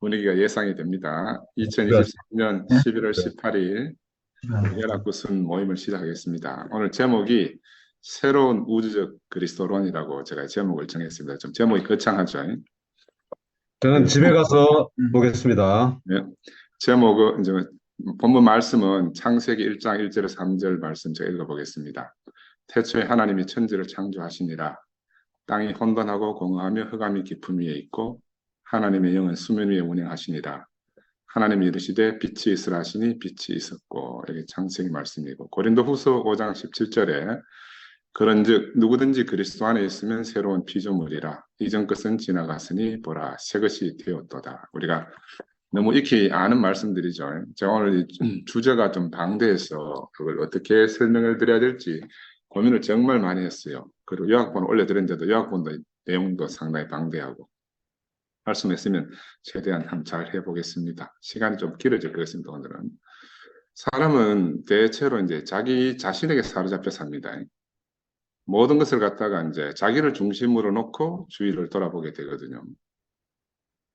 분위기가 예상이 됩니다. 2023년 11월 18일 연합구순 모임을 시작하겠습니다. 오늘 제목이 새로운 우주적 그리스도론이라고 제가 제목을 정했습니다. 좀 제목이 거창하죠? 저는 집에 가서 보겠습니다. 네. 제목은 이제 본문 말씀은 창세기 1장 1절에서 3절 말씀 제가 읽어보겠습니다. 태초에 하나님이 천지를 창조하시니라. 땅이 혼돈하고 공허하며 흑암이 깊음 위에 있고 하나님의 영은 수면 위에 운행하시니라. 하나님이 이르시되 빛이 있으라 하시니 빛이 있었고, 이게 창세기 말씀이고, 고린도후서 5장 17절에 그런즉 누구든지 그리스도 안에 있으면 새로운 피조물이라. 이전 것은 지나갔으니 보라 새 것이 되었도다. 우리가 너무 익히 아는 말씀들이죠. 제가 오늘 주제가 좀 방대해서 그걸 어떻게 설명을 드려야 될지 고민을 정말 많이 했어요. 그리고 요약본 올려드렸는데도 요약본도 내용도 상당히 방대하고, 말씀했으면 최대한 한번 잘 해보겠습니다. 시간이 좀 길어질 것 같습니다. 오늘은 사람은 대체로 이제 자기 자신에게 사로잡혀 삽니다. 모든 것을 갖다가 이제 자기를 중심으로 놓고 주위를 돌아보게 되거든요.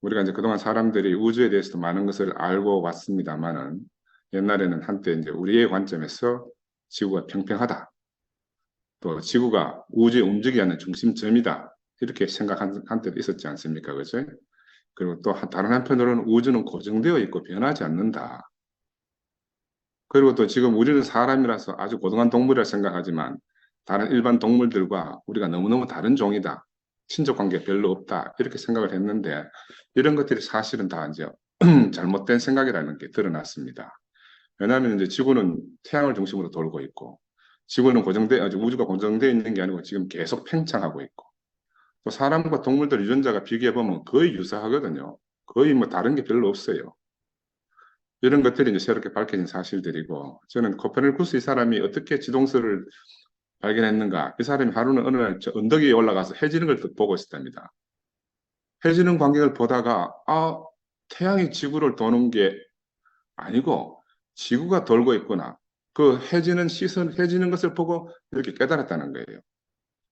우리가 이제 그동안 사람들이 우주에 대해서도 많은 것을 알고 왔습니다만은, 옛날에는 한때 이제 우리의 관점에서 지구가 평평하다, 또 지구가 우주에 움직이게 하는 중심점이다, 이렇게 생각한 때도 있었지 않습니까? 그죠? 그리고 또 다른 한편으로는 우주는 고정되어 있고 변하지 않는다. 그리고 또 지금 우리는 사람이라서 아주 고등한 동물이라 생각하지만 다른 일반 동물들과 우리가 너무너무 다른 종이다. 친족 관계 별로 없다. 이렇게 생각을 했는데, 이런 것들이 사실은 다 이제 잘못된 생각이라는 게 드러났습니다. 왜냐하면 이제 지구는 태양을 중심으로 돌고 있고, 지구는 우주가 고정되어 있는 게 아니고 지금 계속 팽창하고 있고, 또 사람과 동물들 유전자가 비교해보면 거의 유사하거든요. 거의 뭐 다른 게 별로 없어요. 이런 것들이 이제 새롭게 밝혀진 사실들이고, 저는 코페르니쿠스 이 사람이 어떻게 지동설을 발견했는가? 이 사람이 하루는 어느 날 저 언덕 위에 올라가서 해지는 걸 보고 있었답니다. 해지는 광경을 보다가 태양이 지구를 도는 게 아니고 지구가 돌고 있구나. 그 해지는 것을 보고 이렇게 깨달았다는 거예요.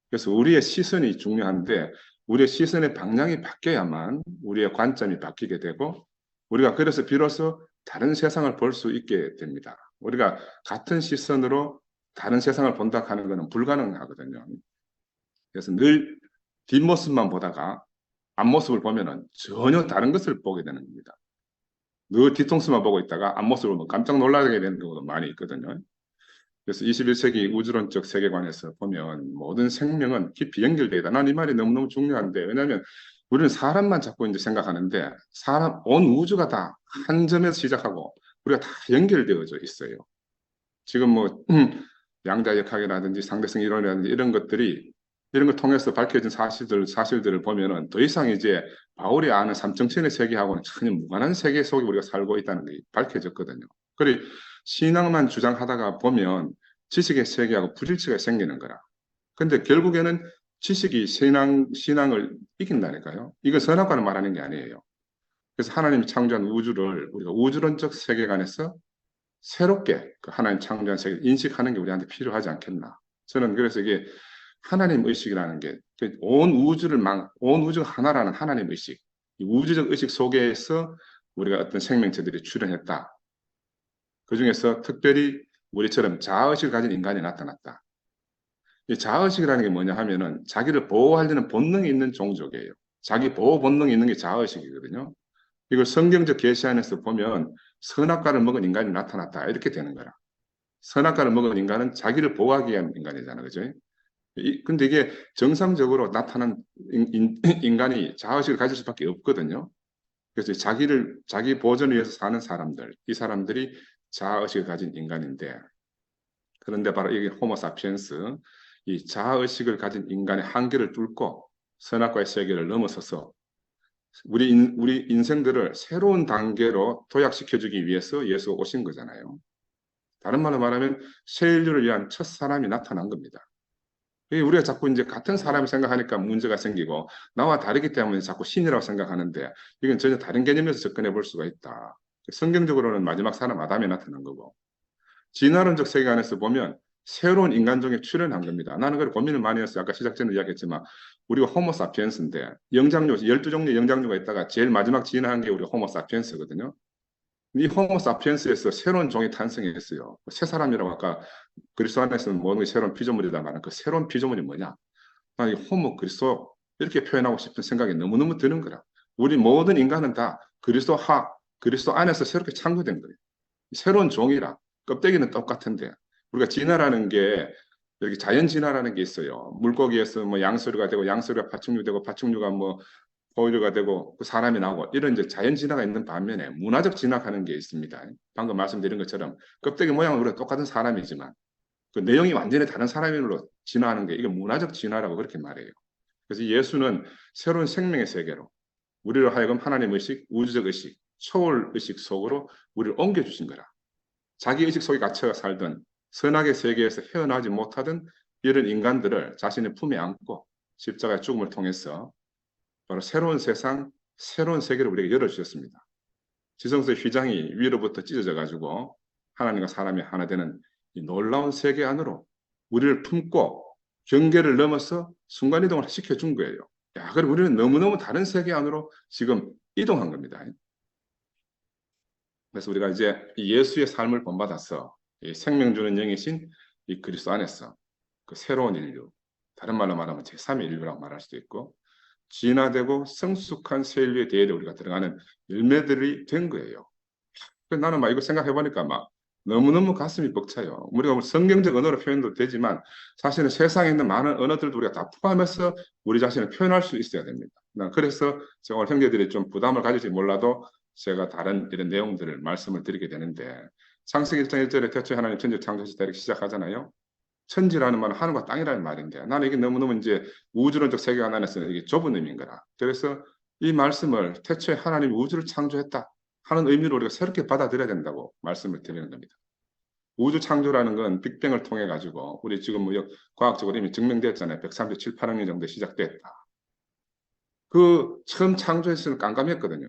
그래서 우리의 시선이 중요한데, 우리의 시선의 방향이 바뀌어야만 우리의 관점이 바뀌게 되고, 우리가 그래서 비로소 다른 세상을 볼 수 있게 됩니다. 우리가 같은 시선으로 다른 세상을 본다 하는 것은 불가능하거든요. 그래서 늘 뒷모습만 보다가 앞모습을 보면은 전혀 다른 것을 보게 되는 겁니다. 늘 뒤통수만 보고 있다가 앞모습을 보면 깜짝 놀라게 되는 경우도 많이 있거든요. 그래서 21세기 우주론적 세계관에서 보면 모든 생명은 깊이 연결되어 있다. 난 이 말이 너무너무 중요한데, 왜냐하면 우리는 사람만 자꾸 이제 생각하는데, 온 우주가 다 한 점에서 시작하고 우리가 다 연결되어져 있어요. 지금 뭐 양자역학이라든지 상대성 이론이라든지 이런 걸 통해서 밝혀진 사실들을 보면은 더 이상 이제 바울이 아는 삼층천의 세계하고는 전혀 무관한 세계 속에 우리가 살고 있다는 게 밝혀졌거든요. 그리고 신앙만 주장하다가 보면 지식의 세계하고 불일치가 생기는 거라. 근데 결국에는 지식이 신앙을 이긴다니까요. 이건 선악과를 말하는 게 아니에요. 그래서 하나님이 창조한 우주를 우리가 우주론적 세계관에서 새롭게 그 하나님 창조한 세계를 인식하는 게 우리한테 필요하지 않겠나. 저는 그래서 이게 하나님 의식이라는 게 온 우주가 하나라는 하나님 의식, 이 우주적 의식 속에서 우리가 어떤 생명체들이 출현했다. 그 중에서 특별히 우리처럼 자아의식을 가진 인간이 나타났다. 이 자아의식이라는 게 뭐냐 하면은 자기를 보호하려는 본능이 있는 종족이에요. 자기 보호 본능이 있는 게 자아의식이거든요. 이걸 성경적 계시 안에서 보면 선악과를 먹은 인간이 나타났다, 이렇게 되는 거라. 선악과를 먹은 인간은 자기를 보호하기 위한 인간이잖아요. 그죠? 근데 이게 정상적으로 나타난 인간이 자아의식을 가질 수밖에 없거든요. 그래서 자기 보존을 위해서 사는 사람들, 이 사람들이 자아의식을 가진 인간인데, 그런데 바로 이게 호모사피엔스, 이 자아의식을 가진 인간의 한계를 뚫고 선악과의 세계를 넘어서서 우리 인생들을 새로운 단계로 도약시켜주기 위해서 예수가 오신 거잖아요. 다른 말로 말하면 새 인류를 위한 첫 사람이 나타난 겁니다. 우리가 자꾸 이제 같은 사람을 생각하니까 문제가 생기고, 나와 다르기 때문에 자꾸 신이라고 생각하는데, 이건 전혀 다른 개념에서 접근해 볼 수가 있다. 성경적으로는 마지막 사람 아담이 나타난 거고, 진화론적 세계관에서 보면 새로운 인간종에 출현한 겁니다. 나는 그걸 고민을 많이 했어요. 아까 시작 전에 이야기했지만 우리가 호모 사피엔스인데 영장류 12종류의 영장류가 있다가 제일 마지막 진화한 게 우리 호모 사피엔스거든요. 이 호모 사피엔스에서 새로운 종이 탄생했어요. 새 사람이라고 아까 그리스도 안에서는 모든 게 새로운 피조물이다 말은 그 새로운 피조물이 뭐냐? 이 호모 그리스도 이렇게 표현하고 싶은 생각이 너무너무 드는 거라. 우리 모든 인간은 다 그리스도 안에서 새롭게 창조된 거예요. 새로운 종이라. 껍데기는 똑같은데 우리가 진화라는 게 이렇게 자연 진화라는 게 있어요. 물고기에서 뭐 양서류가 되고 양서류가 파충류 되고 파충류가 뭐 포유류가 되고 그 사람이 나오고 이런 이제 자연 진화가 있는 반면에 문화적 진화하는 게 있습니다. 방금 말씀드린 것처럼 껍데기 모양은 우리가 똑같은 사람이지만 그 내용이 완전히 다른 사람으로 진화하는 게 이게 문화적 진화라고 그렇게 말해요. 그래서 예수는 새로운 생명의 세계로 우리로 하여금 하나님 의식, 우주적 의식, 초월 의식 속으로 우리를 옮겨주신 거라. 자기 의식 속에 갇혀 살던 선악의 세계에서 헤어나지 못하던 이런 인간들을 자신의 품에 안고 십자가의 죽음을 통해서 바로 새로운 세상, 새로운 세계를 우리에게 열어주셨습니다. 지성소의 휘장이 위로부터 찢어져 가지고 하나님과 사람이 하나 되는 이 놀라운 세계 안으로 우리를 품고 경계를 넘어서 순간이동을 시켜준 거예요. 야, 그럼 우리는 너무너무 다른 세계 안으로 지금 이동한 겁니다. 그래서 우리가 이제 이 예수의 삶을 본받아서 이 생명 주는 영이신 이 그리스도 안에서 그 새로운 인류, 다른 말로 말하면 제3의 인류라고 말할 수도 있고 진화되고 성숙한 새 인류의 대열에 우리가 들어가는 열매들이 된 거예요. 그래서 나는 막 이거 생각해 보니까 막 너무너무 가슴이 벅차요. 우리가 뭐 성경적 언어로 표현도 되지만 사실은 세상에 있는 많은 언어들도 우리가 다 포함해서 우리 자신을 표현할 수 있어야 됩니다. 그래서 제가 오늘 형제들이 좀 부담을 가질지 몰라도 제가 다른 이런 내용들을 말씀을 드리게 되는데 창세기 1장 1절에 태초에 하나님 천지 창조하셨다 이렇게 시작하잖아요. 천지라는 말은 하늘과 땅이라는 말인데 나는 이게 너무너무 이제 우주론적 세계관 안에서는 이게 좁은 의미인 거라. 그래서 이 말씀을 태초에 하나님이 우주를 창조했다 하는 의미로 우리가 새롭게 받아들여야 된다고 말씀을 드리는 겁니다. 우주 창조라는 건 빅뱅을 통해 가지고 우리 지금 뭐 과학적으로 이미 증명됐잖아요. 137, 8억 년 정도 시작됐다. 그 처음 창조했을 때 깜깜했거든요.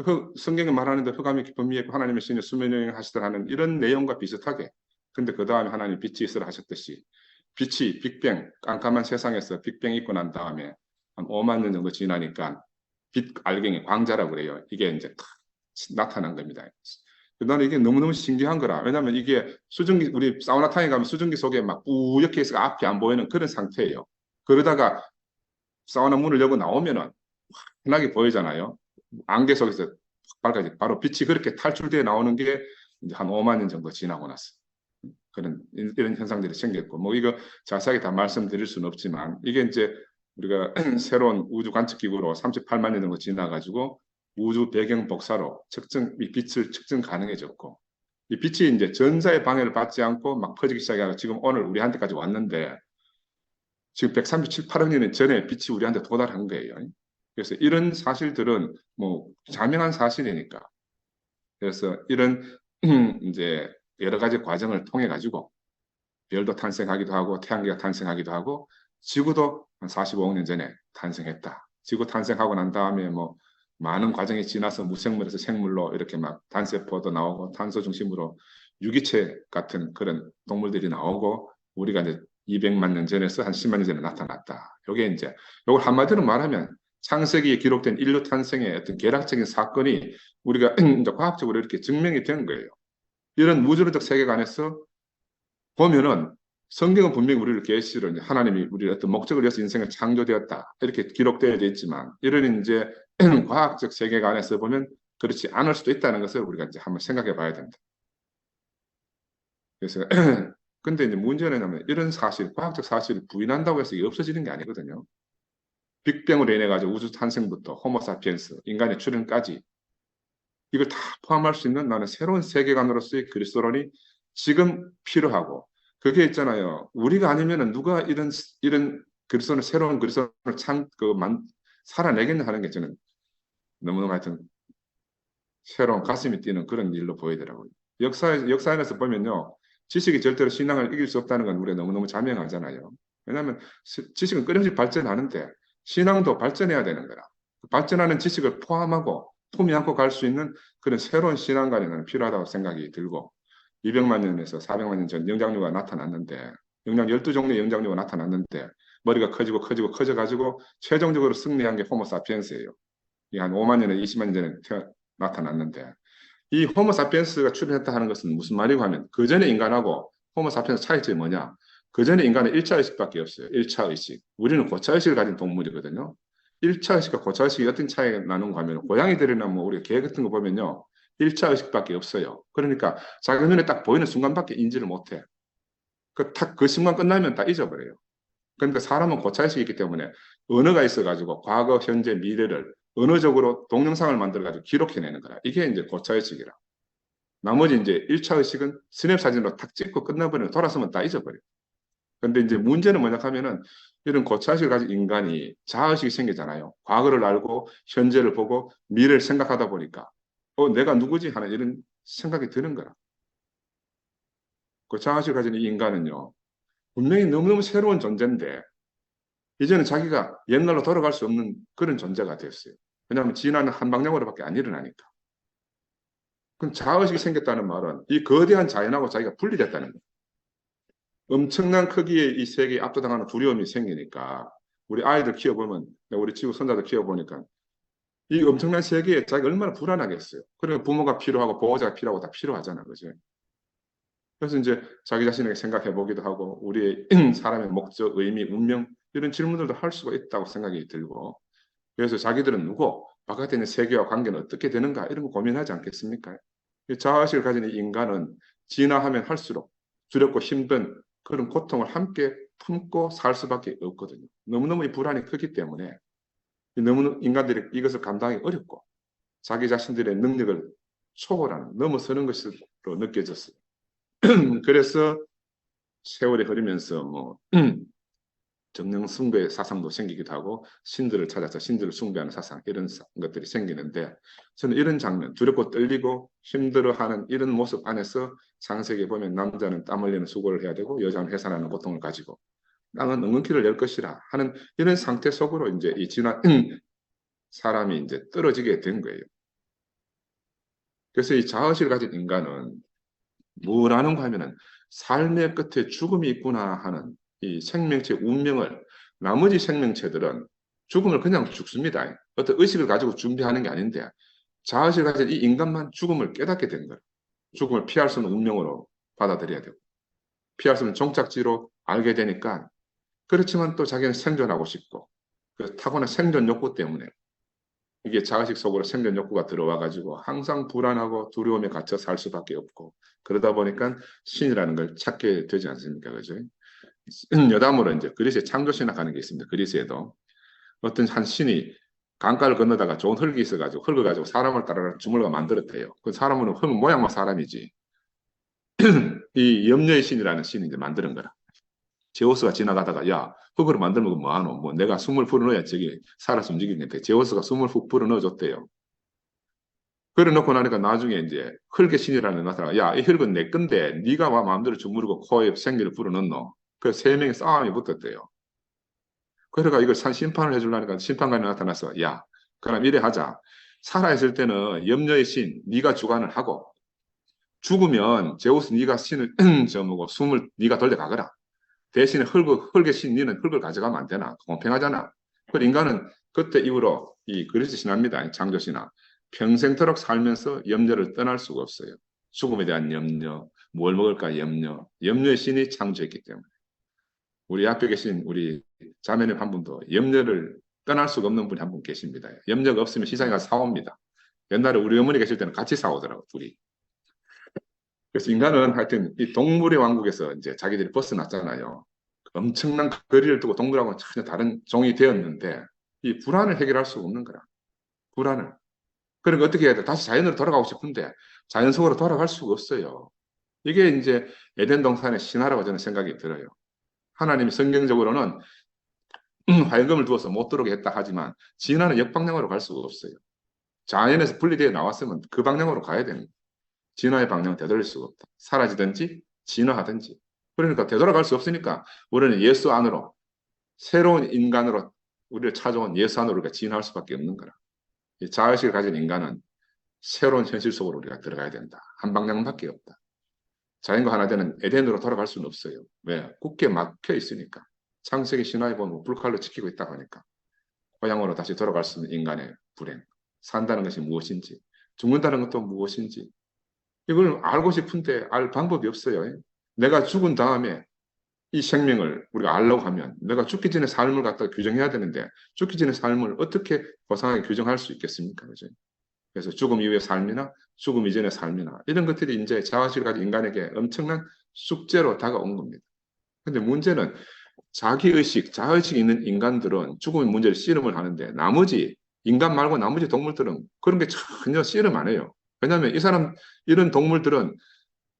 그 성경에 말하는데 흑암이 깊은 위에 하나님의 신이 수면여행 하시더라 하는 이런 내용과 비슷하게 근데 그 다음에 하나님 빛이 있으라 하셨듯이 빛이 빅뱅 깜깜한 세상에서 빅뱅이 있고 난 다음에 한 5만 년 정도 지나니까 빛 알갱이 광자라고 그래요. 이게 이제 탁 나타난 겁니다. 나는 이게 너무너무 신기한 거라. 왜냐하면 이게 수증기 우리 사우나탕에 가면 수증기 속에 막 뿌옇게 있어 앞이 안 보이는 그런 상태예요. 그러다가 사우나 문을 열고 나오면은 환하게 보이잖아요. 안개 속에서 밝아지 바로 빛이 그렇게 탈출되어 나오는 게 이제 한 5만 년 정도 지나고 났어. 그런 이런 현상들이 생겼고 뭐 이거 자세하게 다 말씀드릴 수는 없지만 이게 이제 우리가 새로운 우주 관측 기구로 38만 년 정도 지나가지고 우주 배경 복사로 이 빛을 측정 가능해졌고 이 빛이 이제 전자의 방해를 받지 않고 막 퍼지기 시작해서 지금 오늘 우리한테까지 왔는데 지금 137, 8억 년 전에 빛이 우리한테 도달한 거예요. 그래서 이런 사실들은 뭐 자명한 사실이니까 그래서 이런 이제 여러 가지 과정을 통해 가지고 별도 탄생하기도 하고 태양계가 탄생하기도 하고 지구도 한 45억 년 전에 탄생했다. 지구 탄생하고 난 다음에 뭐 많은 과정이 지나서 무생물에서 생물로 이렇게 막 단세포도 나오고 탄소 중심으로 유기체 같은 그런 동물들이 나오고 우리가 이제 200만 년 전에서 한 10만 년 전에 나타났다. 이게 이제 이걸 한마디로 말하면 창세기에 기록된 인류 탄생의 어떤 계략적인 사건이 우리가 이제 과학적으로 이렇게 증명이 된 거예요. 이런 우주론적 세계관에서 보면은 성경은 분명히 우리를 계시로 하나님이 우리의 어떤 목적을 위해서 인생을 창조되었다 이렇게 기록되어 있지만 이런 이제 과학적 세계관에서 보면 그렇지 않을 수도 있다는 것을 우리가 이제 한번 생각해 봐야 됩니다. 그래서 근데 이제 문제는 뭐냐면 이런 사실, 과학적 사실을 부인한다고 해서 이게 없어지는 게 아니거든요. 빅뱅으로 인해 가지고 우주 탄생부터 호모사피엔스, 인간의 출현까지 이걸 다 포함할 수 있는 나는 새로운 세계관으로서의 그리스도론이 지금 필요하고 그게 있잖아요. 우리가 아니면은 누가 이런 그리스도를 새로운 그리스도를 살아내겠냐 하는 게 저는 너무너무 하여튼 새로운 가슴이 뛰는 그런 일로 보이더라고요. 역사에서 보면요. 지식이 절대로 신앙을 이길 수 없다는 건 우리가 너무너무 자명하잖아요. 왜냐하면 지식은 끊임없이 발전하는데 신앙도 발전해야 되는 거라. 발전하는 지식을 포함하고 품이 안고 갈 수 있는 그런 새로운 신앙관이 나는 필요하다고 생각이 들고 200만 년에서 400만 년 전 영장류가 나타났는데 영장 12종류의 영장류가 나타났는데 머리가 커지고 커지고 커져가지고 최종적으로 승리한 게 호모사피엔스예요. 이 한 5만 년에 20만 년 전에 나타났는데 이 호모사피엔스가 출현했다 하는 것은 무슨 말이고 하면 그 전에 인간하고 호모사피엔스 차이점이 뭐냐? 그 전에 인간은 1차 의식밖에 없어요. 1차 의식. 우리는 고차 의식을 가진 동물이거든요. 1차 의식과 고차 의식이 어떤 차이가 나는가 하면 고양이들이나 뭐 우리 개 같은 거 보면요. 1차 의식밖에 없어요. 그러니까 자기 눈에 딱 보이는 순간밖에 인지를 못해. 그 순간 끝나면 다 잊어버려요. 그러니까 사람은 고차의식이 있기 때문에 언어가 있어가지고 과거, 현재, 미래를 언어적으로 동영상을 만들어가지고 기록해내는 거라. 이게 이제 고차의식이라. 나머지 이제 1차 의식은 스냅 사진으로 탁 찍고 끝나버리면 돌아서면 다 잊어버려요. 근데 이제 문제는 뭐냐 하면은 이런 고차의식을 가진 인간이 자아의식이 생기잖아요. 과거를 알고 현재를 보고 미래를 생각하다 보니까 내가 누구지 하는 이런 생각이 드는 거라. 고차의식을 가진 이 인간은요. 분명히 너무너무 새로운 존재인데 이제는 자기가 옛날로 돌아갈 수 없는 그런 존재가 됐어요. 왜냐하면 진화는 한 방향으로밖에 안 일어나니까. 그럼 자아의식이 생겼다는 말은 이 거대한 자연하고 자기가 분리됐다는 거예요. 엄청난 크기의 이 세계에 압도당하는 두려움이 생기니까 우리 아이들 키워보면 우리 지구 손자들 키워보니까 이 엄청난 세계에 자기가 얼마나 불안하겠어요. 그러니까 부모가 필요하고 보호자가 필요하고 다 필요하잖아. 그죠? 그래서 이제 자기 자신에게 생각해 보기도 하고 우리의 사람의 목적, 의미, 운명 이런 질문들도 할 수가 있다고 생각이 들고 그래서 자기들은 누구, 바깥에 있는 세계와 관계는 어떻게 되는가 이런 거 고민하지 않겠습니까? 자아의식을 가진 인간은 진화하면 할수록 두렵고 힘든 그런 고통을 함께 품고 살 수밖에 없거든요. 너무너무 이 불안이 크기 때문에 너무 인간들이 이것을 감당하기 어렵고 자기 자신들의 능력을 초월하는, 넘어서는 것으로 느껴졌어요. 그래서 세월이 흐르면서 뭐 정령 숭배 사상도 생기기도 하고 신들을 찾아서 신들을 숭배하는 사상 이런 것들이 생기는데 저는 이런 장면 두렵고 떨리고 힘들어하는 이런 모습 안에서 창세기에 보면 남자는 땀 흘리는 수고를 해야 되고 여자는 해산하는 고통을 가지고 땅은 응응키를 낼 것이라 하는 이런 상태 속으로 이제 이 진화 사람이 이제 떨어지게 된 거예요. 그래서 이 자아의식을 가진 인간은 뭘 하는가 하면은 삶의 끝에 죽음이 있구나 하는 이 생명체 운명을 나머지 생명체들은 죽음을 그냥 죽습니다. 어떤 의식을 가지고 준비하는 게 아닌데 자아의식을 가진 이 인간만 죽음을 깨닫게 된 거예요. 죽음을 피할 수 없는 운명으로 받아들여야 되고 피할 수 없는 종착지로 알게 되니까 그렇지만 또 자기는 생존하고 싶고 그 타고난 생존 욕구 때문에 이게 자의식 속으로 생존 욕구가 들어와 가지고 항상 불안하고 두려움에 갇혀 살 수밖에 없고 그러다 보니까 신이라는 걸 찾게 되지 않습니까? 그죠? 여담으로 이제 그리스의 창조신학하는 게 있습니다. 그리스에도 어떤 한 신이 강가를 건너다가 좋은 흙이 있어가지고 흙을 가지고 사람을 따라 주물러 만들었대요. 그 사람은 흙 모양만 사람이지 이 염려의 신이라는 신이 이제 만드는 거라. 제우스가 지나가다가 야 흙으로 만들면 뭐하노? 뭐 내가 숨을 불어넣어야 저기 살아서 움직이는데 제우스가 숨을 훅 불어넣어줬대요. 그래 놓고 나니까 나중에 이제 흙의 신이라는 나타나 야이 흙은 내 건데 네가 와 마음대로 주무르고 코에 생기를 불어넣노. 그 세 명의 싸움이 붙었대요. 그러니까 이걸 심판을 해주려니까 심판관이 나타나서 야 그럼 이래 하자. 살아있을 때는 염려의 신 네가 주관을 하고 죽으면 제우스 네가 신을 저 뭐고 숨을 네가 돌려가거라. 대신에 흙의 신 니는 흙을 가져가면 안 되나? 공평하잖아. 그 인간은 그때 이후로 이 그리스 신화입니다. 창조 신화. 평생토록 살면서 염려를 떠날 수가 없어요. 죽음에 대한 염려, 뭘 먹을까 염려, 염려의 신이 창조했기 때문에. 우리 앞에 계신 우리 자매님 한 분도 염려를 떠날 수가 없는 분이 한 분 계십니다. 염려가 없으면 시장에 가서 사옵니다. 옛날에 우리 어머니 계실 때는 같이 사오더라고, 둘이. 그래서 인간은 하여튼 이 동물의 왕국에서 이제 자기들이 벗어났잖아요. 엄청난 거리를 두고 동물하고는 전혀 다른 종이 되었는데 이 불안을 해결할 수가 없는 거라. 불안을. 그러니까 어떻게 해야 돼? 다시 자연으로 돌아가고 싶은데 자연 속으로 돌아갈 수가 없어요. 이게 이제 에덴 동산의 신화라고 저는 생각이 들어요. 하나님이 성경적으로는 화염금을 두어서 못 들어오게 했다 하지만 진화는 역방향으로 갈 수가 없어요. 자연에서 분리되어 나왔으면 그 방향으로 가야 됩니다. 진화의 방향은 되돌릴 수가 없다. 사라지든지 진화하든지. 그러니까 되돌아갈 수 없으니까 우리는 예수 안으로 새로운 인간으로 우리를 찾아온 예수 안으로 우리가 진화할 수밖에 없는 거라. 이 자아의식을 가진 인간은 새로운 현실 속으로 우리가 들어가야 된다. 한 방향밖에 없다. 자연과 하나 되는 에덴으로 돌아갈 수는 없어요. 왜? 굳게 막혀 있으니까. 창세기 신화에 보면 불칼로 지키고 있다고 하니까 고향으로 다시 돌아갈 수 있는 인간의 불행, 산다는 것이 무엇인지, 죽는다는 것도 무엇인지 이걸 알고 싶은데 알 방법이 없어요. 내가 죽은 다음에 이 생명을 우리가 알려고 하면 내가 죽기 전에 삶을 갖다 규정해야 되는데 죽기 전에 삶을 어떻게 고상하게 규정할 수 있겠습니까? 그죠? 그래서 죽음 이후의 삶이나 죽음 이전의 삶이나 이런 것들이 이제 자아실을 가진 인간에게 엄청난 숙제로 다가온 겁니다. 근데 문제는 자기의식, 자아의식이 있는 인간들은 죽음의 문제를 씨름을 하는데 나머지 인간 말고 나머지 동물들은 그런 게 전혀 씨름 안 해요. 왜냐하면 이 사람 이런 동물들은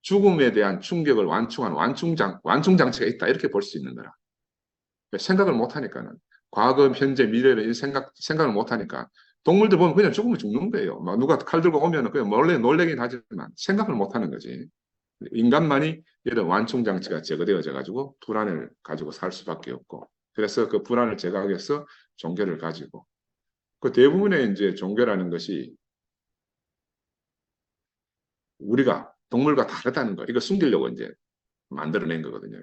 죽음에 대한 충격을 완충한 완충장치가 있다 이렇게 볼 수 있는 거라. 생각을 못 하니까는 과거, 현재, 미래를 생각을 못 하니까 동물들 보면 그냥 죽으면 죽는 거예요. 막 누가 칼 들고 오면은 그냥 몰래 놀래긴 하지만 생각을 못 하는 거지. 인간만이 이런 완충장치가 제거되어져 가지고 불안을 가지고 살 수밖에 없고 그래서 그 불안을 제거하기 위해서 종교를 가지고 그 대부분의 이제 종교라는 것이 우리가 동물과 다르다는 거 이거 숨기려고 이제 만들어낸 거거든요.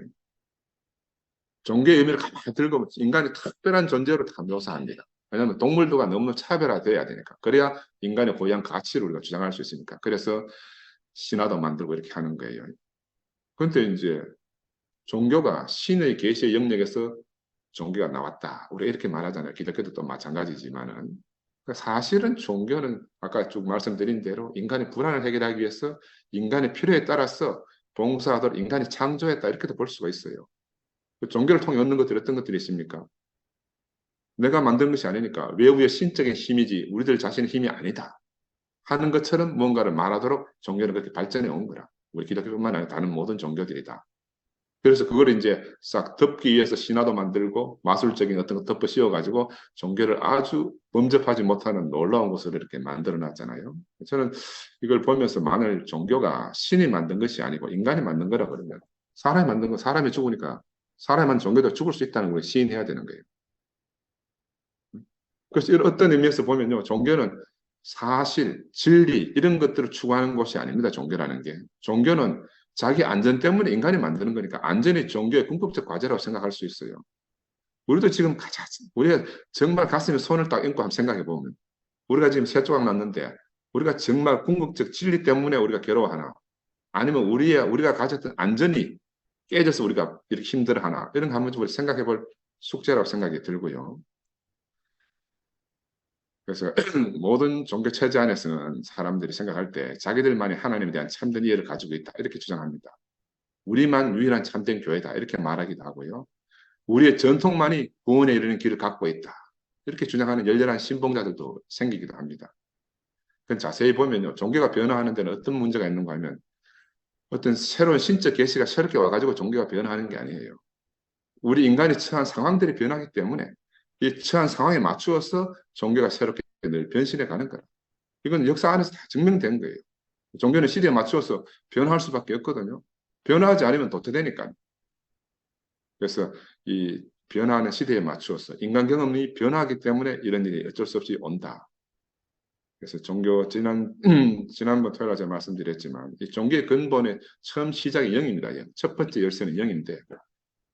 종교의 의미를 가만히 들고 인간이 특별한 존재로 다 묘사합니다. 왜냐하면 동물들과 너무 차별화돼야 되니까. 그래야 인간의 고유한 가치를 우리가 주장할 수 있으니까. 그래서 신화도 만들고 이렇게 하는 거예요. 그런데 이제 종교가 신의 계시의 영역에서 종교가 나왔다. 우리가 이렇게 말하잖아요. 기독교도 또 마찬가지지만은. 사실은 종교는 아까 쭉 말씀드린 대로 인간의 불안을 해결하기 위해서 인간의 필요에 따라서 봉사하도록 인간이 창조했다. 이렇게도 볼 수가 있어요. 그 종교를 통해 얻는 것들이 어떤 것들이 있습니까? 내가 만든 것이 아니니까 외부의 신적인 힘이지 우리들 자신의 힘이 아니다 하는 것처럼 뭔가를 말하도록 종교는 그렇게 발전해 온 거라. 우리 기독교뿐만 아니라 다른 모든 종교들이다. 그래서 그걸 이제 싹 덮기 위해서 신화도 만들고 마술적인 어떤 거 덮어 씌워가지고 종교를 아주 범접하지 못하는 놀라운 것을 이렇게 만들어 놨잖아요. 저는 이걸 보면서 만일 종교가 신이 만든 것이 아니고 인간이 만든 거라 그러면 사람이 만든 건 사람이 죽으니까 사람이 만든 종교도 죽을 수 있다는 걸 시인해야 되는 거예요. 그래서 어떤 의미에서 보면요. 종교는 사실, 진리 이런 것들을 추구하는 것이 아닙니다. 종교라는 게. 종교는 자기 안전 때문에 인간이 만드는 거니까 안전이 종교의 궁극적 과제라고 생각할 수 있어요. 우리도 지금 가자. 우리가 정말 가슴에 손을 딱 얹고 한번 생각해 보면 우리가 지금 새 조각 났는데 우리가 정말 궁극적 진리 때문에 우리가 괴로워하나 아니면 우리가 가졌던 안전이 깨져서 우리가 이렇게 힘들어하나 이런 거 한번 좀 생각해 볼 숙제라고 생각이 들고요. 그래서 모든 종교 체제 안에서는 사람들이 생각할 때 자기들만이 하나님에 대한 참된 이해를 가지고 있다 이렇게 주장합니다. 우리만 유일한 참된 교회다 이렇게 말하기도 하고요. 우리의 전통만이 구원에 이르는 길을 갖고 있다 이렇게 주장하는 열렬한 신봉자들도 생기기도 합니다. 그건 자세히 보면요. 종교가 변화하는 데는 어떤 문제가 있는가 하면 어떤 새로운 신적 계시가 새롭게 와가지고 종교가 변화하는 게 아니에요. 우리 인간이 처한 상황들이 변하기 때문에 이 처한 상황에 맞추어서 종교가 새롭게 늘 변신해 가는 거라. 이건 역사 안에서 다 증명된 거예요. 종교는 시대에 맞추어서 변화할 수밖에 없거든요. 변화하지 않으면 도태되니까. 그래서 이 변화하는 시대에 맞추어서 인간 경험이 변화하기 때문에 이런 일이 어쩔 수 없이 온다. 그래서 종교 지난번 토요일에 제가 말씀드렸지만 이 종교의 근본의 처음 시작이 영입니다. 영. 첫 번째 열쇠는 영인데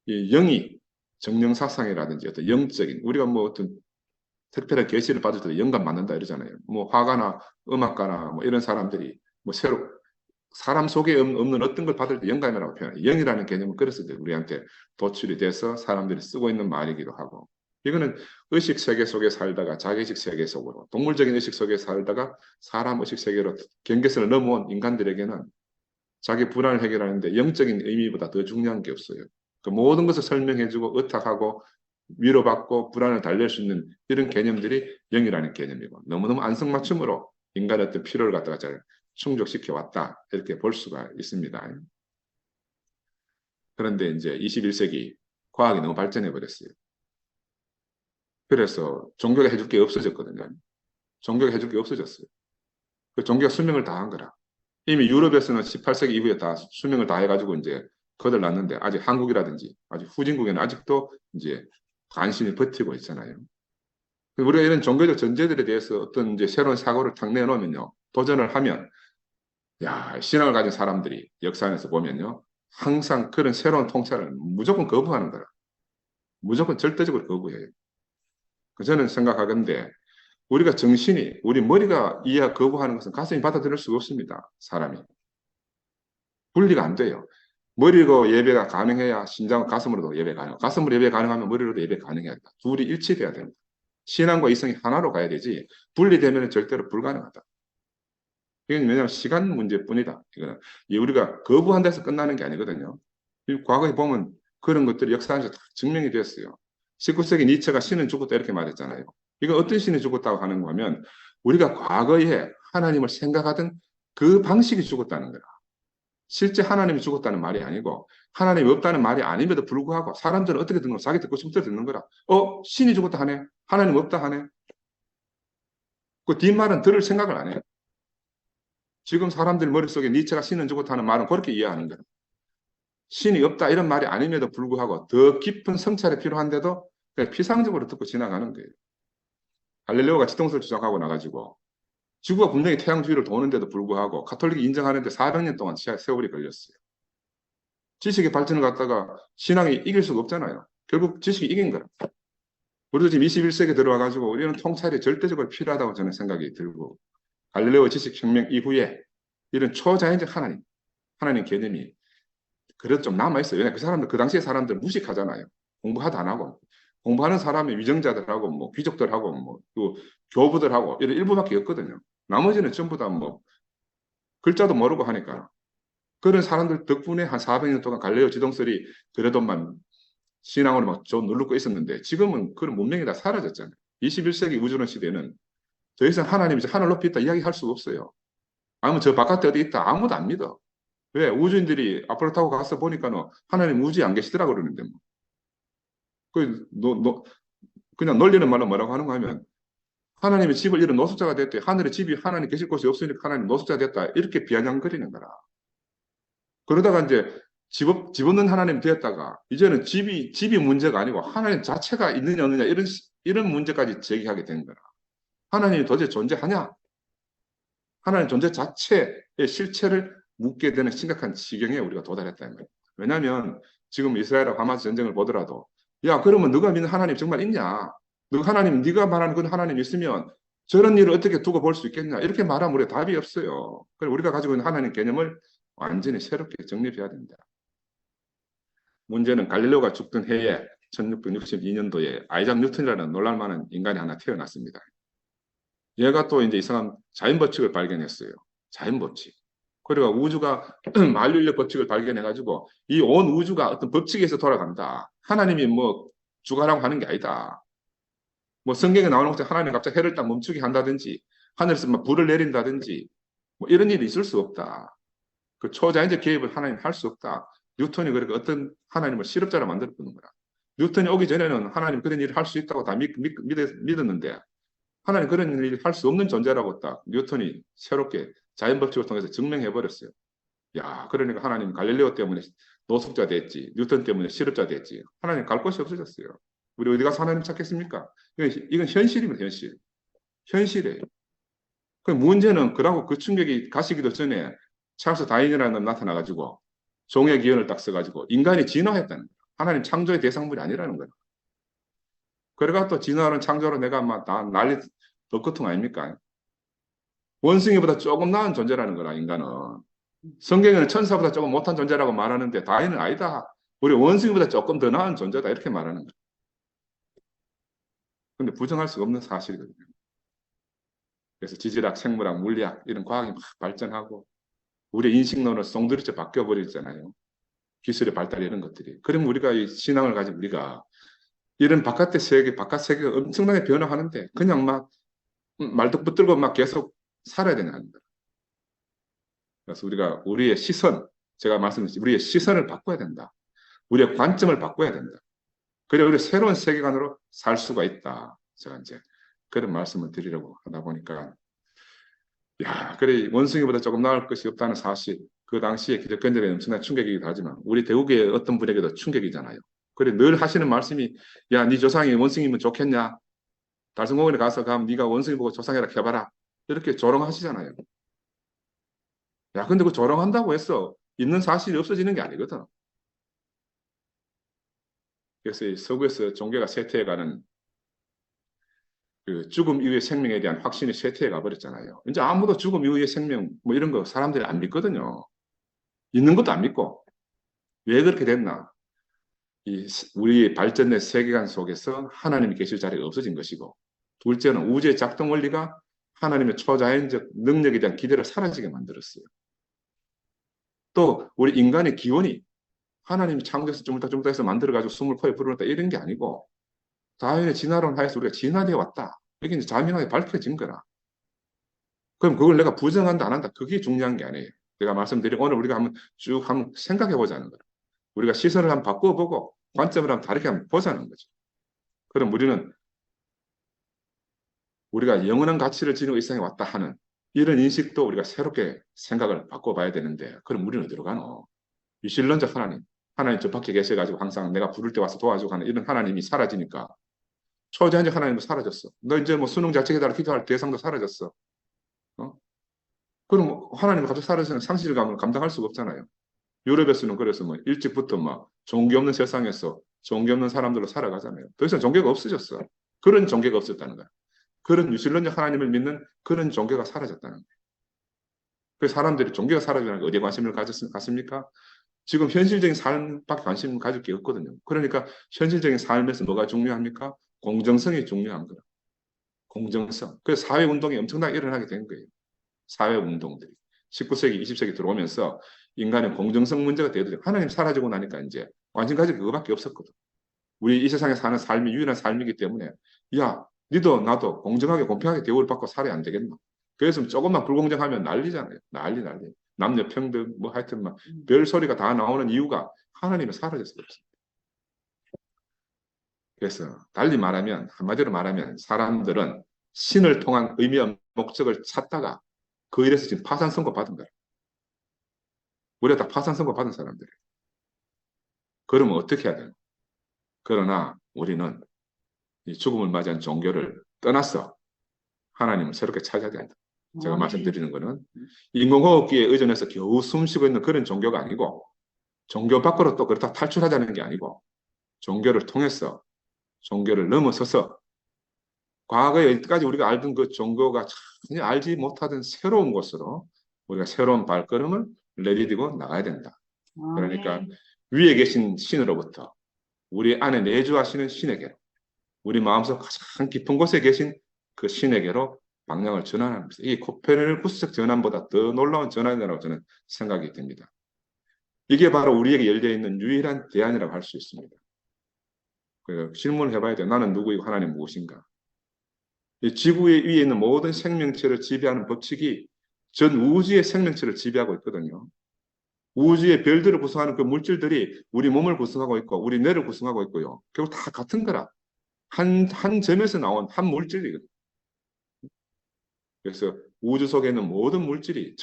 이 영이 정령 사상이라든지 어떤 영적인 우리가 뭐 어떤 특별한 계시를 받을 때 영감 받는다 이러잖아요. 뭐 화가나 음악가나 뭐 이런 사람들이 뭐 새로 사람 속에 없는 어떤 걸 받을 때 영감이라고 표현해요. 영이라는 개념은 그래서 우리한테 도출이 돼서 사람들이 쓰고 있는 말이기도 하고 이거는 의식 세계 속에 살다가 자기의식 세계 속으로 동물적인 의식 속에 살다가 사람 의식 세계로 경계선을 넘어온 인간들에게는 자기 불안을 해결하는데 영적인 의미보다 더 중요한 게 없어요. 그 모든 것을 설명해주고 의탁하고 위로받고 불안을 달랠 수 있는 이런 개념들이 영이라는 개념이고 너무너무 안성맞춤으로 인간의 어떤 필요를 갖다가 잘 충족시켜 왔다 이렇게 볼 수가 있습니다. 그런데 이제 21세기 과학이 너무 발전해 버렸어요. 그래서 종교가 해줄 게 없어졌거든요. 종교가 해줄 게 없어졌어요. 그 종교가 수명을 다한 거라. 이미 유럽에서는 18세기 이후에 다 수명을 다 해가지고 이제 거들 났는데 아직 한국이라든지 아직 후진국에는 아직도 이제 간신히 버티고 있잖아요. 우리가 이런 종교적 전제들에 대해서 어떤 이제 새로운 사고를 탁 내놓으면요. 도전을 하면 야, 신앙을 가진 사람들이 역사 안에서 보면요. 항상 그런 새로운 통찰을 무조건 거부하는 거라. 무조건 절대적으로 거부해요. 저는 생각하건대 우리가 정신이, 우리 머리가 이해 거부하는 것은 가슴이 받아들일 수가 없습니다. 사람이. 분리가 안 돼요. 머리로 예배가 가능해야 심장, 가슴으로도 예배 가능. 가슴으로 예배 가능하면 머리로도 예배 가능해야 된다. 둘이 일치돼야 됩니다. 신앙과 이성이 하나로 가야 되지 분리되면 절대로 불가능하다. 이건 왜냐하면 시간 문제뿐이다. 이거는 우리가 거부한다 해서 끝나는 게 아니거든요. 과거에 보면 그런 것들이 역사에서 다 증명이 됐어요. 19세기 니체가 신은 죽었다 이렇게 말했잖아요. 이건 어떤 신이 죽었다고 하는 거면 우리가 과거에 하나님을 생각하던 그 방식이 죽었다는 거야. 실제 하나님이 죽었다는 말이 아니고 하나님이 없다는 말이 아님에도 불구하고 사람들은 어떻게 듣는 거 자기 듣고 싶을 때 듣는 거라. 신이 죽었다 하네. 하나님 없다 하네. 그 뒷말은 들을 생각을 안 해요. 지금 사람들 머릿속에 니체가 신은 죽었다 하는 말은 그렇게 이해하는 거예요. 신이 없다 이런 말이 아님에도 불구하고 더 깊은 성찰이 필요한데도 그냥 피상적으로 듣고 지나가는 거예요. 갈릴레오가 지동설 주장하고 나가지고 지구가 분명히 태양 주위를 도는데도 불구하고 가톨릭이 인정하는데 400년 동안 세월이 걸렸어요. 지식의 발전을 갖다가 신앙이 이길 수가 없잖아요. 결국 지식이 이긴 거라. 우리도 지금 21세기 들어와가지고 우리는 통찰이 절대적으로 필요하다고 저는 생각이 들고 갈릴레오 지식혁명 이후에 이런 초자연적 하나님 개념이 그래도 좀 남아있어요. 왜냐하면 그 사람들, 그 당시에 사람들 무식하잖아요. 공부하도 안 하고. 공부하는 사람이 위정자들하고, 뭐, 귀족들하고, 뭐, 또 교부들하고, 이런 일부밖에 없거든요. 나머지는 전부 다 뭐, 글자도 모르고 하니까. 그런 사람들 덕분에 한 400년 동안 갈릴레오 지동설이 그래도만 신앙으로 막 좀 누르고 있었는데, 지금은 그런 문명이 다 사라졌잖아요. 21세기 우주론 시대는 더 이상 하나님이 하늘 높이 있다 이야기할 수가 없어요. 아니면 저 바깥에 어디 있다 아무도 안 믿어. 왜? 우주인들이 앞으로 타고 가서 보니까는 하나님 우주에 안 계시더라고 그러는데 뭐. 그냥 놀리는 말로 뭐라고 하는가 하면 하나님의 집을 잃은 노숙자가 됐대. 하늘에 집이 하나님 계실 곳이 없으니까 하나님 노숙자 됐다. 이렇게 비아냥거리는 거라. 그러다가 이제 집 없는 하나님 되었다가 이제는 집이 문제가 아니고 하나님 자체가 있느냐 없느냐 이런 문제까지 제기하게 된 거라. 하나님이 도대체 존재하냐? 하나님 존재 자체의 실체를 묻게 되는 심각한 지경에 우리가 도달했다는 거예요. 왜냐하면 지금 이스라엘과 하마스 전쟁을 보더라도 야 그러면 너가 믿는 하나님 정말 있냐? 너 하나님 네가 말하는 그 하나님 있으면 저런 일을 어떻게 두고 볼 수 있겠냐? 이렇게 말하면 우리가 답이 없어요. 그래서 우리가 가지고 있는 하나님 개념을 완전히 새롭게 정립해야 됩니다. 문제는 갈릴레오가 죽던 해에 1662년도에 아이작 뉴턴이라는 놀랄만한 인간이 하나 태어났습니다. 얘가 또 이제 이상한 자연 법칙을 발견했어요. 자연 법칙. 그리고 우주가 만유인력 법칙을 발견해가지고 이 온 우주가 어떤 법칙에서 돌아간다. 하나님이 뭐 주관하고 하는 게 아니다. 뭐 성경에 나오는 것처럼 하나님 갑자기 해를 딱 멈추게 한다든지 하늘에서 막 불을 내린다든지 뭐 이런 일이 있을 수 없다. 그 초자연적 개입을 하나님 할 수 없다. 뉴턴이 그렇게 어떤 하나님을 실업자로 만들어보는 거라. 뉴턴이 오기 전에는 하나님 그런 일을 할 수 있다고 다 믿었는데 하나님 그런 일을 할 수 없는 존재라고 딱 뉴턴이 새롭게 자연 법칙을 통해서 증명해 버렸어요. 야, 그러니까 하나님 갈릴레오 때문에 노숙자 됐지, 뉴턴 때문에 실업자 됐지. 하나님 갈 곳이 없어졌어요. 우리 어디 가서 하나님 찾겠습니까? 이건 현실입니다, 현실. 현실이에요. 그 문제는 그러고 그 충격이 가시기도 전에 찰스 다윈이라는 놈 나타나가지고 종의 기원을 딱 써가지고 인간이 진화했다는 거예요. 하나님 창조의 대상물이 아니라는 거예요. 그래가 또 진화하는 창조로 내가 막 난리 덕거통 아닙니까? 원숭이보다 조금 나은 존재라는 거라 인간은. 성경에는 천사보다 조금 못한 존재라고 말하는데 다인은 아니다. 우리 원숭이보다 조금 더 나은 존재다 이렇게 말하는 거예요. 근데 부정할 수가 없는 사실이거든요. 그래서 지질학, 생물학, 물리학 이런 과학이 막 발전하고 우리의 인식론을 송두리째 바뀌어버리잖아요. 기술의 발달 이런 것들이. 그럼 우리가 이 신앙을 가진 우리가 이런 바깥의 세계, 바깥 세계가 엄청나게 변화하는데 그냥 막 말도 붙들고 막 계속 살아야 되는 겁니다. 그래서 우리가 우리의 시선, 제가 말씀드린 우리의 시선을 바꿔야 된다. 우리의 관점을 바꿔야 된다. 그래 우리 새로운 세계관으로 살 수가 있다. 제가 이제 그런 말씀을 드리려고 하다 보니까 야, 그래 원숭이보다 조금 나을 것이 없다는 사실 그 당시에 기독교인들에게 엄청난 충격이기도 하지만 우리 대국의 어떤 분에게도 충격이잖아요. 그래 늘 하시는 말씀이 야, 네 조상이 원숭이면 좋겠냐? 달성공원에 가서 가면 네가 원숭이 보고 조상이라 해봐라. 이렇게 조롱하시잖아요. 야, 근데 그 조롱한다고 해서 있는 사실이 없어지는 게 아니거든. 그래서 이 서구에서 종교가 쇠퇴해가는 그 죽음 이후의 생명에 대한 확신이 쇠퇴해가 버렸잖아요. 이제 아무도 죽음 이후의 생명 뭐 이런 거 사람들이 안 믿거든요. 있는 것도 안 믿고. 왜 그렇게 됐나? 우리 발전된 세계관 속에서 하나님이 계실 자리가 없어진 것이고, 둘째는 우주의 작동 원리가 하나님의 초자연적 능력에 대한 기대를 사라지게 만들었어요. 또 우리 인간의 기원이 하나님이 창조해서 쭈물딱쭈물딱해서 만들어가지고 숨을 코에 불어넣었다 이런 게 아니고 자연의 진화론 하에서 우리가 진화되어 왔다. 이게 이제 자명하게 밝혀진 거라. 그럼 그걸 내가 부정한다 안 한다 그게 중요한 게 아니에요. 내가 말씀드린 오늘 우리가 한번 생각해 보자는 거예요. 우리가 시선을 한번 바꿔보고 관점을 한번 다르게 한번 보자는 거죠. 그럼 우리가 영원한 가치를 지니고 이 세상에 왔다 하는 이런 인식도 우리가 새롭게 생각을 바꿔봐야 되는데 그럼 우리는 어디로 가노? 유실론적 하나님 저 밖에 계셔가지고 항상 내가 부를 때 와서 도와주고 하는 이런 하나님이 사라지니까 초자연적 하나님도 사라졌어. 너 이제 뭐 수능 잘 책에다가 기도할 대상도 사라졌어. 어? 그럼 하나님 갑자기 사라지는 상실감을 감당할 수가 없잖아요. 유럽에서는 그래서 뭐 일찍부터 막 종교 없는 세상에서 종교 없는 사람들로 살아가잖아요. 더 이상 종교가 없어졌어. 그런 종교가 없었다는 거야. 그런 유실론적 하나님을 믿는 그런 종교가 사라졌다는 거예요. 그 사람들이 종교가 사라지는 게 어디에 관심을 갖습니까? 지금 현실적인 삶밖에 관심 가질 게 없거든요. 그러니까 현실적인 삶에서 뭐가 중요합니까? 공정성이 중요한 거예요. 공정성. 그래서 사회운동이 엄청나게 일어나게 된 거예요. 사회운동들이. 19세기, 20세기 들어오면서 인간의 공정성 문제가 되더라고요. 하나님 사라지고 나니까 이제 관심 가질 그거밖에 없었거든. 우리 이 세상에 사는 삶이 유일한 삶이기 때문에 야, 니도 나도 공정하게 공평하게 대우를 받고 살아야 안 되겠나? 그래서 조금만 불공정하면 난리잖아요. 난리. 남녀 평등 뭐 하여튼 막 별 소리가 다 나오는 이유가 하나님이 사라져서 그렇습니다. 그래서 달리 말하면 한마디로 말하면 사람들은 신을 통한 의미와 목적을 찾다가 그 일에서 지금 파산 선고 받은 거예요. 우리가 다 파산 선고 받은 사람들이에요. 그러면 어떻게 해야 되나? 그러나 우리는 이 죽음을 맞이한 종교를 떠나서 하나님을 새롭게 찾아야 된다. 제가 말씀드리는 거는 인공호흡기에 의존해서 겨우 숨쉬고 있는 그런 종교가 아니고 종교 밖으로 또 그렇다 탈출하자는 게 아니고 종교를 통해서 종교를 넘어서서 과거에 여기까지 우리가 알던 그 종교가 전혀 알지 못하던 새로운 곳으로 우리가 새로운 발걸음을 내디디고 나가야 된다. 그러니까 위에 계신 신으로부터 우리 안에 내주하시는 신에게 우리 마음속 가장 깊은 곳에 계신 그 신에게로 방향을 전환하는 것입니다. 이 코페르니쿠스적 전환보다 더 놀라운 전환이라고 저는 생각이 듭니다. 이게 바로 우리에게 열려있는 유일한 대안이라고 할 수 있습니다. 질문을 해봐야 돼요. 나는 누구이고 하나님 무엇인가? 이 지구 위에 있는 모든 생명체를 지배하는 법칙이 전 우주의 생명체를 지배하고 있거든요. 우주의 별들을 구성하는 그 물질들이 우리 몸을 구성하고 있고 우리 뇌를 구성하고 있고요. 결국 다 같은 거라. 한 점에서 나온 한 물질이거든요. 그래서 우주 속에 있는 모든 물질이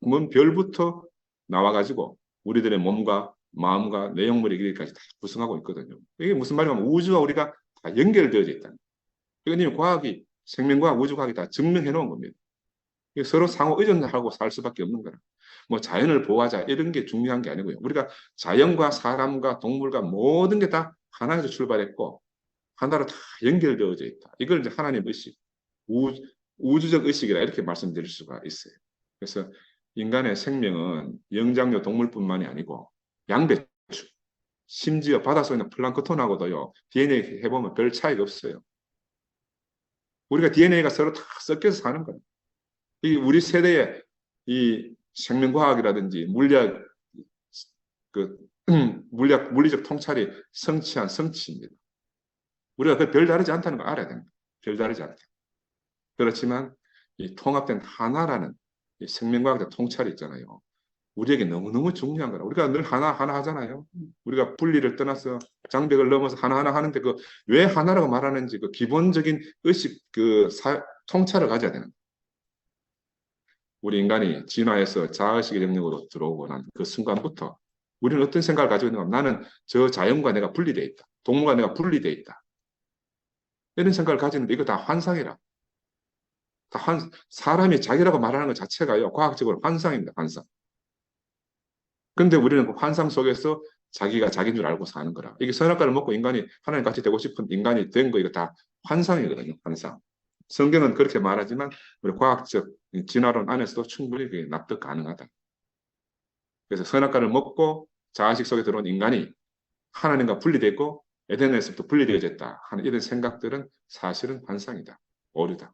먼 별부터 나와가지고 우리들의 몸과 마음과 내용물이 이기까지 다 구성하고 있거든요. 이게 무슨 말이냐면 우주와 우리가 다 연결되어져 있다는 거예요. 이건 과학이 생명과학, 우주과학이 다 증명해 놓은 겁니다. 서로 상호 의존하고 살 수밖에 없는 거라. 뭐 자연을 보호하자 이런 게 중요한 게 아니고요. 우리가 자연과 사람과 동물과 모든 게 다 하나에서 출발했고 하나로 다 연결되어져 있다. 이걸 이제 하나님 의식, 우주적 의식이라 이렇게 말씀드릴 수가 있어요. 그래서 인간의 생명은 영장류 동물뿐만이 아니고 양배추, 심지어 바닷속에 있는 플랑크톤하고도요. DNA 해보면 별 차이가 없어요. 우리가 DNA가 서로 다 섞여서 사는 거예요. 이 우리 세대의 이 생명과학이라든지 물리적 통찰이 성취한 성취입니다. 우리가 그 별 다르지 않다는 걸 알아야 됩니다. 별 다르지 않다. 그렇지만 이 통합된 하나라는 이 생명과학적 통찰이 있잖아요. 우리에게 너무너무 중요한 거라. 우리가 늘 하나하나 하잖아요. 우리가 분리를 떠나서 장벽을 넘어서 하나하나 하는데 그 왜 하나라고 말하는지 그 기본적인 의식 통찰을 가져야 되는 거예요. 우리 인간이 진화해서 자아의식의 영역으로 들어오고 난 그 순간부터 우리는 어떤 생각을 가지고 있는가? 나는 저 자연과 내가 분리되어 있다. 동물과 내가 분리되어 있다. 이런 생각을 가지는데 이거 다 환상이라. 사람이 자기라고 말하는 것 자체가요. 과학적으로 환상입니다. 환상. 근데 우리는 그 환상 속에서 자기가 자기인 줄 알고 사는 거라. 이게 선악과를 먹고 인간이 하나님 같이 되고 싶은 인간이 된 거 이거 다 환상이거든요. 환상. 성경은 그렇게 말하지만 우리 과학적 진화론 안에서도 충분히 그게 납득 가능하다. 그래서 선악과를 먹고 자아식 속에 들어온 인간이 하나님과 분리됐고 에덴에서부터 분리되어졌다 하는 이런 생각들은 사실은 환상이다. 오류다.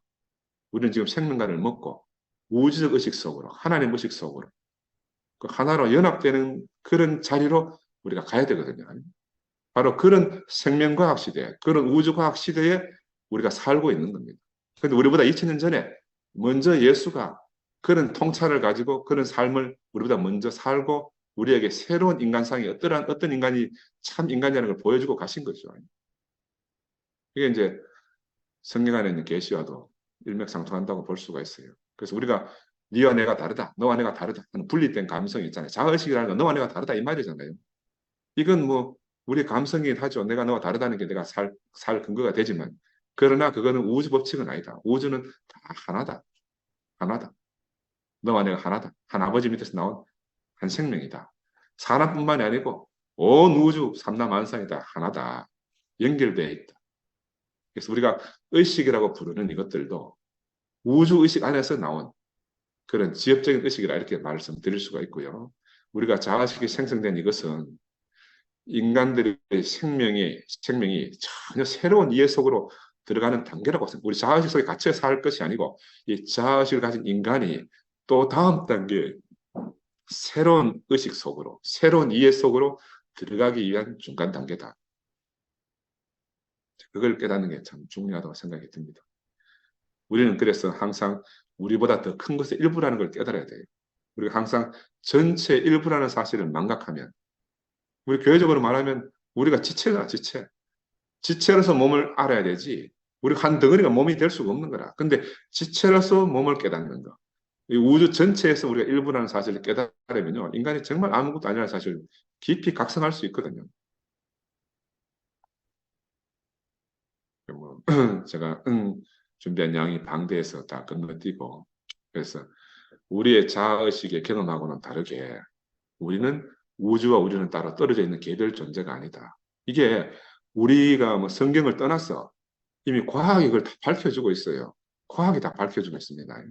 우리는 지금 생명과를 먹고 우주적 의식 속으로 하나님 의식 속으로 그 하나로 연합되는 그런 자리로 우리가 가야 되거든요. 바로 그런 생명과학 시대, 그런 우주과학 시대에 우리가 살고 있는 겁니다. 그런데 우리보다 2000년 전에 먼저 예수가 그런 통찰을 가지고 그런 삶을 우리보다 먼저 살고 우리에게 새로운 인간상이 어떤 인간이 참 인간이라는 걸 보여주고 가신 거죠. 이게 이제 성경 안에 있는 계시와도 일맥상통한다고 볼 수가 있어요. 그래서 우리가 네와 내가 다르다, 너와 내가 다르다 하는 분리된 감성이 있잖아요. 자의식이라는 건 너와 내가 다르다 이 말이잖아요. 이건 뭐 우리 감성이긴 하죠. 내가 너와 다르다는 게 내가 살 근거가 되지만 그러나 그거는 우주 법칙은 아니다. 우주는 다 하나다. 하나다. 너와 내가 하나다. 한 아버지 밑에서 나온 한 생명이다. 사람뿐만이 아니고 온 우주 삼라만상이다. 하나다. 연결되어 있다. 그래서 우리가 의식이라고 부르는 이것들도 우주 의식 안에서 나온 그런 지엽적인 의식이라 이렇게 말씀드릴 수가 있고요. 우리가 자아식이 생성된 이것은 인간들의 생명이 전혀 새로운 이해 속으로 들어가는 단계라고 생각합니다. 우리 자아식 속에 갇혀 살 것이 아니고 이 자아식을 가진 인간이 또 다음 단계 새로운 의식 속으로 새로운 이해 속으로 들어가기 위한 중간 단계다. 그걸 깨닫는 게 참 중요하다고 생각이 듭니다. 우리는 그래서 항상 우리보다 더 큰 것의 일부라는 걸 깨달아야 돼요. 우리가 항상 전체 일부라는 사실을 망각하면 우리 교회적으로 말하면 우리가 지체다, 지체. 지체로서 몸을 알아야 되지. 우리 한 덩어리가 몸이 될 수가 없는 거라. 근데 지체로서 몸을 깨닫는 거. 이 우주 전체에서 우리가 일부라는 사실을 깨달으면요. 인간이 정말 아무것도 아니라는 사실을 깊이 각성할 수 있거든요. 뭐, 제가 준비한 양이 방대해서 다 건너뛰고 그래서 우리의 자아의식의 경험하고는 다르게 우리는 우주와 우리는 따로 떨어져 있는 개별 존재가 아니다. 이게 우리가 뭐 성경을 떠나서 이미 과학이 그걸 다 밝혀주고 있어요. 과학이 다 밝혀주고 있습니다.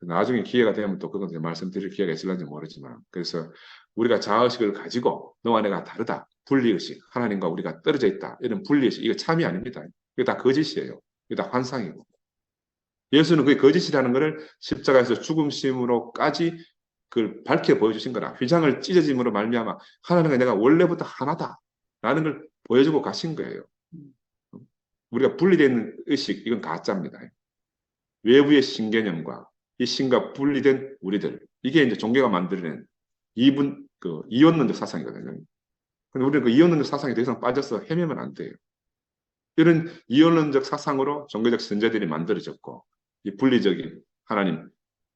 나중에 기회가 되면 또 그건 말씀드릴 기회가 있을지 모르지만 그래서 우리가 자아의식을 가지고 너와 내가 다르다. 분리의식. 하나님과 우리가 떨어져 있다. 이런 분리의식. 이거 참이 아닙니다. 이거 다 거짓이에요. 이거 다 환상이고. 예수는 그 거짓이라는 것을 십자가에서 죽음심으로까지 그걸 밝혀 보여주신 거라. 휘장을 찢어짐으로 말미암아 하나님과 내가 원래부터 하나다라는 걸 보여주고 가신 거예요. 우리가 분리되어 있는 의식, 이건 가짜입니다. 외부의 신개념과 이 신과 분리된 우리들, 이게 이제 종교가 만들어낸 이원론적 사상이거든요. 근데 우리는 그 이원론적 사상에 더 이상 빠져서 헤매면 안 돼요. 이런 이원론적 사상으로 종교적 선제들이 만들어졌고, 이 분리적인 하나님,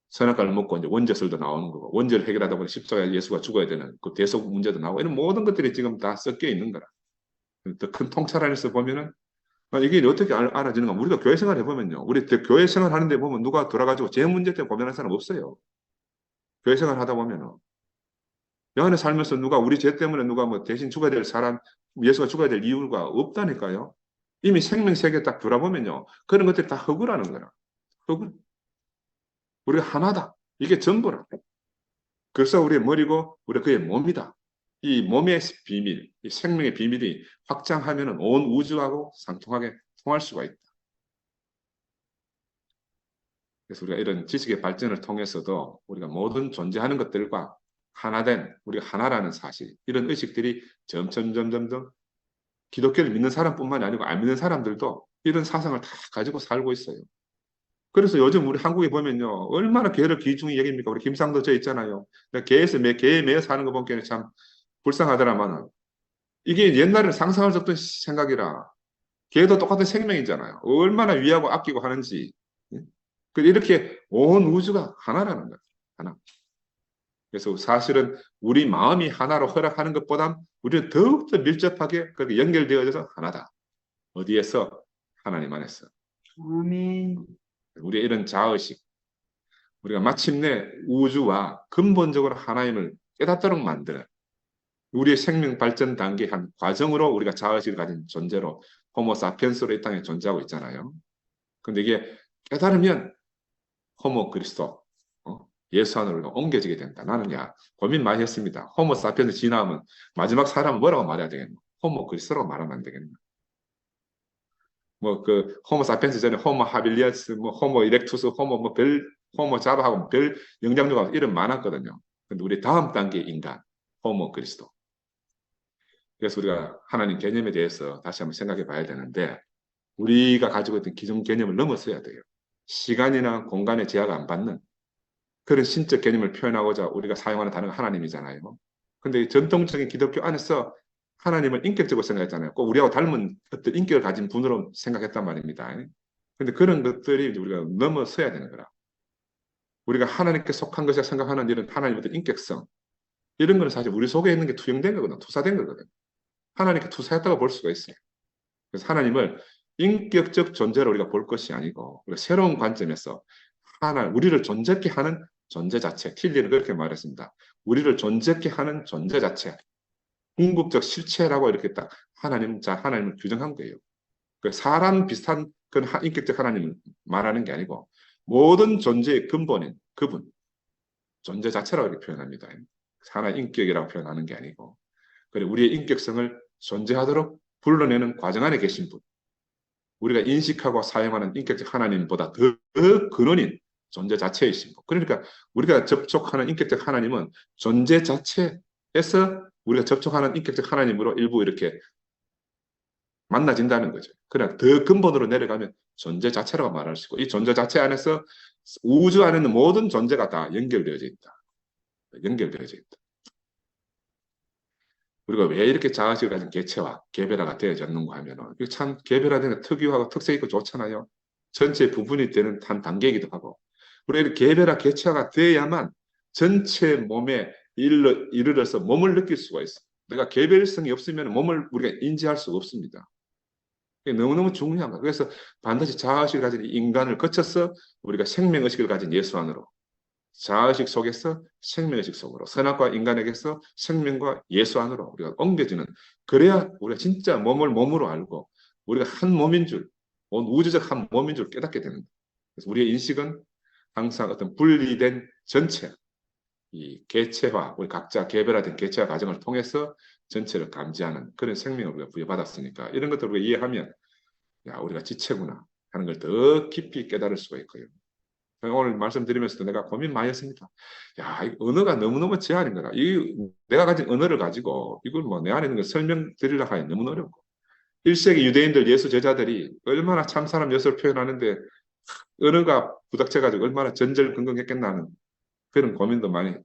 선악과를 먹고 이제 원죄설도 나오는 거고, 원죄를 해결하다 보니 십자가에 예수가 죽어야 되는 그 대속 문제도 나오고, 이런 모든 것들이 지금 다 섞여 있는 거라. 더 큰 통찰 안에서 보면은 이게 어떻게 알아지는가? 우리가 교회 생활 해보면요. 우리 교회 생활 하는데 보면 누가 돌아가지고 제 문제 때문에 고민하는 사람 없어요. 교회 생활 하다 보면은. 여 안에 살면서 누가 우리 죄 때문에 누가 뭐 대신 죽어야 될 사람, 예수가 죽어야 될 이유가 없다니까요. 이미 생명 세계 딱 돌아보면요. 그런 것들이 다 허구라는 거라. 허구. 우리가 하나다. 이게 전부라. 그래서 우리의 머리고 우리 그의 몸이다. 이 몸의 비밀, 이 생명의 비밀이 확장하면 온 우주하고 상통하게 통할 수가 있다. 그래서 우리가 이런 지식의 발전을 통해서도 우리가 모든 존재하는 것들과 하나된 우리가 하나라는 사실, 이런 의식들이 점점 기독교를 믿는 사람뿐만이 아니고 안 믿는 사람들도 이런 사상을 다 가지고 살고 있어요. 그래서 요즘 우리 한국에 보면요, 얼마나 개를 귀중히 여깁니까? 우리 김상도 저 있잖아요. 개에 매여 사는 거 보기에는 참 불쌍하더라만 이게 옛날에는 상상할 수 없던 생각이라. 개도 똑같은 생명이잖아요. 얼마나 위하고 아끼고 하는지. 이렇게 온 우주가 하나라는 거예요. 하나. 그래서 사실은 우리 마음이 하나로 허락하는 것보다 우리는 더욱더 밀접하게 그렇게 연결되어져서 하나다. 어디에서? 하나님 안에서. 아멘. 우리의 이런 자의식, 우리가 마침내 우주와 근본적으로 하나님을 깨닫도록 만드는 우리의 생명 발전 단계 한 과정으로 우리가 자아의식을 가진 존재로 호모 사피엔스로 이 땅에 존재하고 있잖아요. 근데 이게 깨달으면 호모 그리스도, 예수 안으로 옮겨지게 된다. 나는 고민 많이 했습니다. 호모 사피엔스 지나면 마지막 사람은 뭐라고 말해야 되겠노? 호모 그리스도라고 말하면 안 되겠노? 뭐 그 호모 사피엔스 전에 호모 하빌리아스, 뭐 호모 이렉투스, 호모 자바하고 별 영장류가 이름 많았거든요. 근데 우리 다음 단계 인간, 호모 그리스도. 그래서 우리가 하나님 개념에 대해서 다시 한번 생각해 봐야 되는데, 우리가 가지고 있던 기존 개념을 넘어서야 돼요. 시간이나 공간의 제약을 안 받는 그런 신적 개념을 표현하고자 우리가 사용하는 단어가 하나님이잖아요. 근데 전통적인 기독교 안에서 하나님을 인격적으로 생각했잖아요. 꼭 우리하고 닮은 어떤 인격을 가진 분으로 생각했단 말입니다. 근데 그런 것들이 우리가 넘어서야 되는 거라. 우리가 하나님께 속한 것이라 생각하는 이런 하나님의 어떤 인격성, 이런 거는 사실 우리 속에 있는 게 투영된 거거든, 투사된 거거든. 하나님께 투사했다고 볼 수가 있어요. 그래서 하나님을 인격적 존재로 우리가 볼 것이 아니고, 우리가 새로운 관점에서 우리를 존재케 하는 존재 자체, 틸리는 그렇게 말했습니다. 우리를 존재케 하는 존재 자체, 궁극적 실체라고 이렇게 딱 하나님을 규정한 거예요. 그 사람 비슷한 그런 인격적 하나님을 말하는 게 아니고, 모든 존재의 근본인 그분, 존재 자체라고 이렇게 표현합니다. 하나의 인격이라고 표현하는 게 아니고, 그리고 우리의 인격성을 존재하도록 불러내는 과정 안에 계신 분, 우리가 인식하고 사용하는 인격적 하나님보다 더 근원인 존재 자체이신 분. 그러니까 우리가 접촉하는 인격적 하나님은 존재 자체에서 우리가 접촉하는 인격적 하나님으로 일부 이렇게 만나진다는 거죠. 그러나 더 근본으로 내려가면 존재 자체라고 말할 수 있고, 이 존재 자체 안에서 우주 안에 있는 모든 존재가 다 연결되어져 있다. 연결되어져 있다. 우리가 왜 이렇게 자아식을 가진 개체와 개별화가 되어졌는가 하면, 참 개별화되는 특유하고 특색 있고 좋잖아요. 전체 부분이 되는 한 단계이기도 하고, 우리가 이렇게 개별화 개체화가 돼야만 전체 몸에 이르러서 몸을 느낄 수가 있어. 내가 개별성이 없으면 몸을 우리가 인지할 수가 없습니다. 너무너무 중요한 거예요. 그래서 반드시 자아의식을 가진 인간을 거쳐서 우리가 생명의식을 가진 예수 안으로, 자아의식 속에서 생명의식 속으로, 선악과 인간에게서 생명과 예수 안으로 우리가 옮겨지는, 그래야 우리가 진짜 몸을 몸으로 알고 우리가 한 몸인 줄, 온 우주적 한 몸인 줄 깨닫게 됩니다. 그래서 우리의 인식은 항상 어떤 분리된 전체, 이 개체화, 우리 각자 개별화된 개체화 과정을 통해서 전체를 감지하는 그런 생명을 우리가 부여받았으니까, 이런 것들을 우리가 이해하면 우리가 지체구나 하는 걸 더 깊이 깨달을 수가 있고요. 오늘 말씀드리면서도 내가 고민 많이 했습니다. 이 언어가 너무너무 제한인 거다. 내가 가진 언어를 가지고 이걸 뭐 내 안에 있는 걸 설명드리려고 하니 너무 어렵고, 1세기 유대인들 예수 제자들이 얼마나 참 사람 예수를 표현하는데 언어가 부닥쳐가지고 얼마나 전절긍긍했겠나 하는 그런 고민도 많이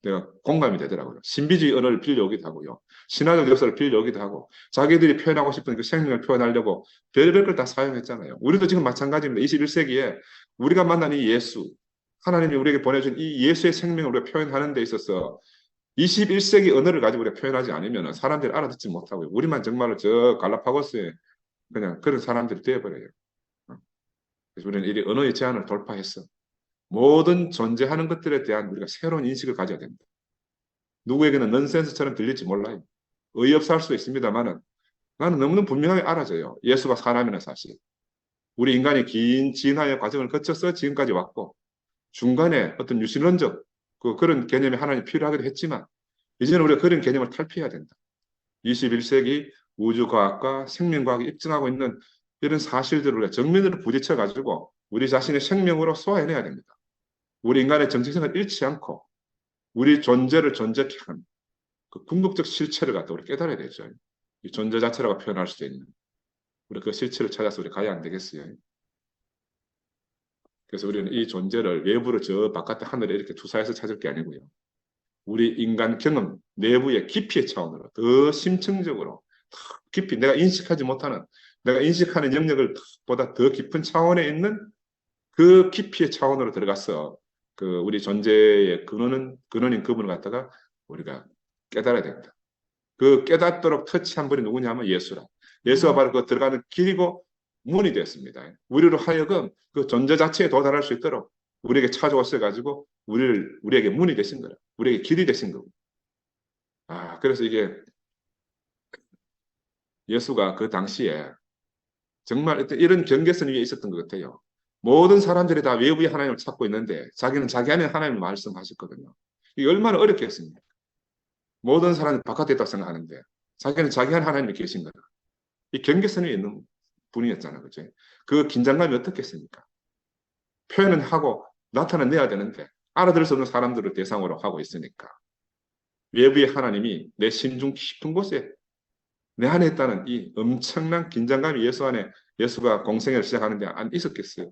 내가 공감이 되더라고요. 신비주의 언어를 빌려오기도 하고요. 신화적 역사를 빌려오기도 하고, 자기들이 표현하고 싶은 그 생명을 표현하려고 별별 걸 다 사용했잖아요. 우리도 지금 마찬가지입니다. 21세기에 우리가 만난 이 예수, 하나님이 우리에게 보내준 이 예수의 생명을 우리가 표현하는 데 있어서 21세기 언어를 가지고 우리가 표현하지 않으면 사람들이 알아듣지 못하고요. 우리만 정말로 저 갈라파고스에 그냥 그런 사람들이 되어버려요. 그래서 우리는 이 언어의 제한을 돌파했어. 모든 존재하는 것들에 대한 우리가 새로운 인식을 가져야 됩니다. 누구에게는 넌센스처럼 들릴지 몰라요. 어이없어 할 수도 있습니다만, 나는 너무너무 분명하게 알아져요. 예수가 사람이라는 사실. 우리 인간이 긴 진화의 과정을 거쳐서 지금까지 왔고, 중간에 어떤 유실론적 그런 개념이 하나님 필요하기도 했지만, 이제는 우리가 그런 개념을 탈피해야 된다. 21세기 우주과학과 생명과학이 입증하고 있는 이런 사실들을 우리가 정면으로 부딪혀가지고 우리 자신의 생명으로 쏘아내야 됩니다. 우리 인간의 정체성을 잃지 않고 우리 존재를 존재케 하는 그 궁극적 실체를 갖다 우리 깨달아야 되죠. 이 존재 자체라고 표현할 수도 있는, 우리 그 실체를 찾아서 우리 가야 안 되겠어요. 그래서 우리는 이 존재를 외부로 저 바깥의 하늘에 이렇게 투사해서 찾을 게 아니고요. 우리 인간 경험 내부의 깊이의 차원으로 더 심층적으로 더 깊이 내가 인식하지 못하는, 내가 인식하는 영역을 보다 더 깊은 차원에 있는 그 깊이의 차원으로 들어가서 그 우리 존재의 근원인 그분을 갖다가 우리가 깨달아야 됩니다. 그 깨닫도록 터치한 분이 누구냐면 예수라. 예수가 바로 그 들어가는 길이고 문이 되었습니다. 우리로 하여금 그 존재 자체에 도달할 수 있도록 우리에게 찾아오셔 가지고 우리에게 문이 되신 거라. 우리에게 길이 되신 거고. 그래서 이게 예수가 그 당시에 정말 이런 경계선 위에 있었던 것 같아요. 모든 사람들이 다 외부의 하나님을 찾고 있는데 자기는 자기 안에 하나님을 말씀하셨거든요. 이게 얼마나 어렵겠습니까? 모든 사람이 바깥에 있다고 생각하는데 자기는 자기 안에 하나님이 계신 거다. 이 경계선 위에 있는 분이었잖아요. 그죠? 그 긴장감이 어떻겠습니까? 표현은 하고 나타내야 되는데 알아들을 수 없는 사람들을 대상으로 하고 있으니까 외부의 하나님이 내 심중 깊은 곳에 내 안에 있다는 이 엄청난 긴장감이 예수 안에 예수가 공생애를 시작하는데 안 있었겠어요.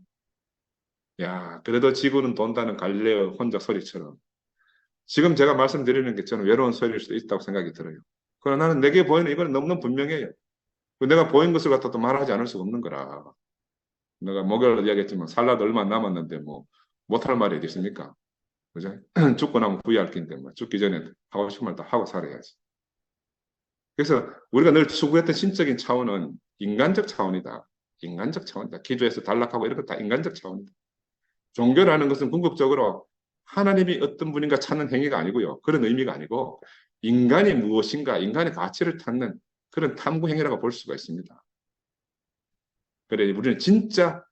야, 그래도 지구는 돈다는 갈릴레오 혼자 소리처럼 지금 제가 말씀드리는 게 저는 외로운 소리일 수도 있다고 생각이 들어요. 그러나 나는 내게 보이는 이거는 너무너무 분명해요. 내가 보인 것을 갖다 또 말하지 않을 수가 없는 거라. 내가 목요일에 이야기했지만 살라도 얼마 안 남았는데 뭐 못할 말이 어디 있습니까? 그죠? 죽고 나면 후회할 긴데 뭐 죽기 전에 하고 싶은 말 다 하고 살아야지. 그래서 우리가 늘 추구했던 신적인 차원은 인간적 차원이다. 인간적 차원이다. 기도에서 단락하고 이런 거 다 인간적 차원이다. 종교라는 것은 궁극적으로 하나님이 어떤 분인가 찾는 행위가 아니고요. 그런 의미가 아니고 인간이 무엇인가, 인간의 가치를 찾는 그런 탐구 행위라고 볼 수가 있습니다. 그래, 우리는 진짜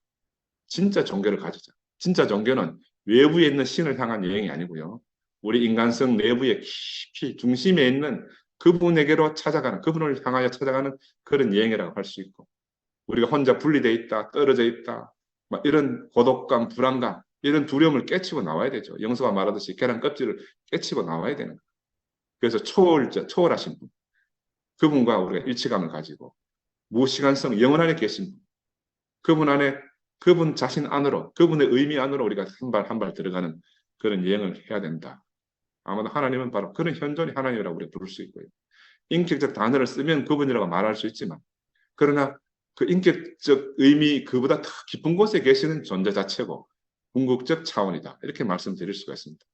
종교를 가지자. 진짜 종교는 외부에 있는 신을 향한 여행이 아니고요. 우리 인간성 내부에 깊이 중심에 있는 그분에게로 찾아가는, 그분을 향하여 찾아가는 그런 여행이라고 할 수 있고, 우리가 혼자 분리되어 있다, 떨어져 있다, 막 이런 고독감, 불안감, 이런 두려움을 깨치고 나와야 되죠. 영서가 말하듯이 계란 껍질을 깨치고 나와야 되는 거예요. 그래서 초월하신 분, 그분과 우리가 일치감을 가지고 무시간성 영원 안에 계신 분, 그분 안에 그분 자신 안으로 그분의 의미 안으로 우리가 한 발 한 발 들어가는 그런 여행을 해야 된다. 아마도 하나님은 바로 그런 현존의 하나님이라고 우리가 부를 수 있고요. 인격적 단어를 쓰면 그분이라고 말할 수 있지만 그러나 그 인격적 의미 그보다 더 깊은 곳에 계시는 존재 자체고 궁극적 차원이다. 이렇게 말씀드릴 수가 있습니다.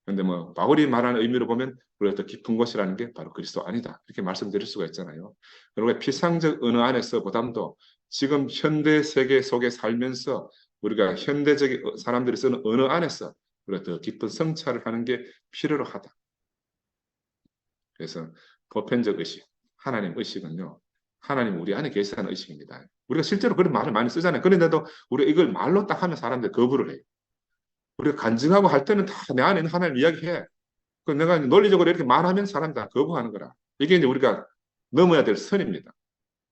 그런데 뭐 바울이 말하는 의미로 보면 우리가 더 깊은 곳이라는 게 바로 그리스도 아니다. 이렇게 말씀드릴 수가 있잖아요. 그리고 피상적 언어 안에서 보담도 지금 현대 세계 속에 살면서 우리가 현대적 사람들이 쓰는 언어 안에서 우리가 더 깊은 성찰을 하는 게 필요로 하다. 그래서 보편적 의식, 하나님 의식은요. 하나님 우리 안에 계시다는 의식입니다. 우리가 실제로 그런 말을 많이 쓰잖아요. 그런데도 우리가 이걸 말로 딱 하면 사람들이 거부를 해요. 우리가 간증하고 할 때는 다 내 안에 있는 하나님 이야기해. 그 내가 논리적으로 이렇게 말하면 사람들 다 거부하는 거라. 이게 이제 우리가 넘어야 될 선입니다.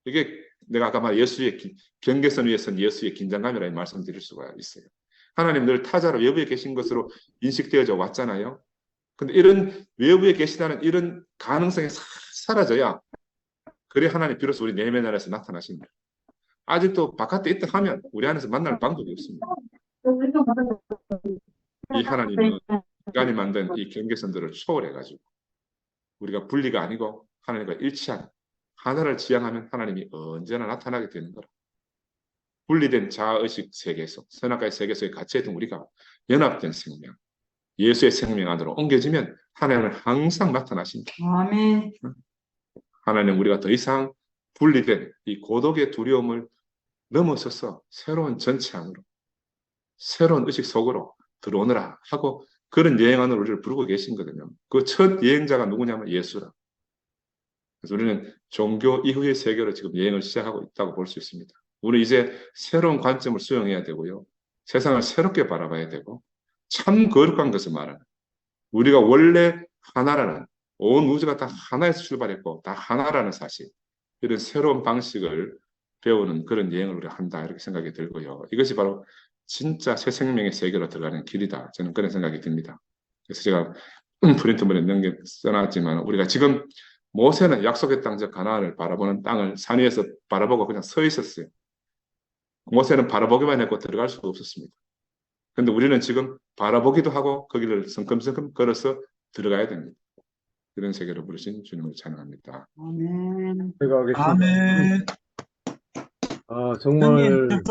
이게 내가 아까 말 예수의 경계선 위에 선 예수의 긴장감이라는 말씀드릴 수가 있어요. 하나님 늘 타자로 외부에 계신 것으로 인식되어져 왔잖아요. 근데 이런 외부에 계시다는 이런 가능성이 사라져야 그래 하나님 비로소 우리 내면 안에서 나타나신다. 아직도 바깥에 있다 하면 우리 안에서 만날 방법이 없습니다. 이 하나님은 인간이 만든 이 경계선들을 초월해가지고 우리가 분리가 아니고 하나님과 일치한 하나를 지향하면 하나님이 언제나 나타나게 되는 거라. 분리된 자아의식 세계에서 선악과의 세계에서의 갇혀있던 우리가 연합된 생명, 예수의 생명 안으로 옮겨지면 하나님은 항상 나타나신다. 아멘. 하나님 우리가 더 이상 분리된 이 고독의 두려움을 넘어서서 새로운 전체 안으로 새로운 의식 속으로 들어오느라 하고 그런 여행 안으로 우리를 부르고 계신 거거든요. 그 첫 여행자가 누구냐면 예수라. 그래서 우리는 종교 이후의 세계로 지금 여행을 시작하고 있다고 볼 수 있습니다. 우리 이제 새로운 관점을 수용해야 되고요. 세상을 새롭게 바라봐야 되고 참 거룩한 것을 말하는 우리가 원래 하나라는 온 우주가 다 하나에서 출발했고 다 하나라는 사실 이런 새로운 방식을 배우는 그런 여행을 우리가 한다 이렇게 생각이 들고요. 이것이 바로 진짜 새 생명의 세계로 들어가는 길이다. 저는 그런 생각이 듭니다. 그래서 제가 프린트물에 넘겨 써놨지만 우리가 지금 모세는 약속의 땅 저 가나안을 바라보는 땅을 산 위에서 바라보고 그냥 서 있었어요. 모세는 바라보기만 했고 들어갈 수가 없었습니다. 그런데 우리는 지금 바라보기도 하고 거기를 성큼성큼 걸어서 들어가야 됩니다. 그런 세계로 부르신 주님을 찬양합니다. 아멘. 제가 하겠습니다. 아멘. 정말 형님,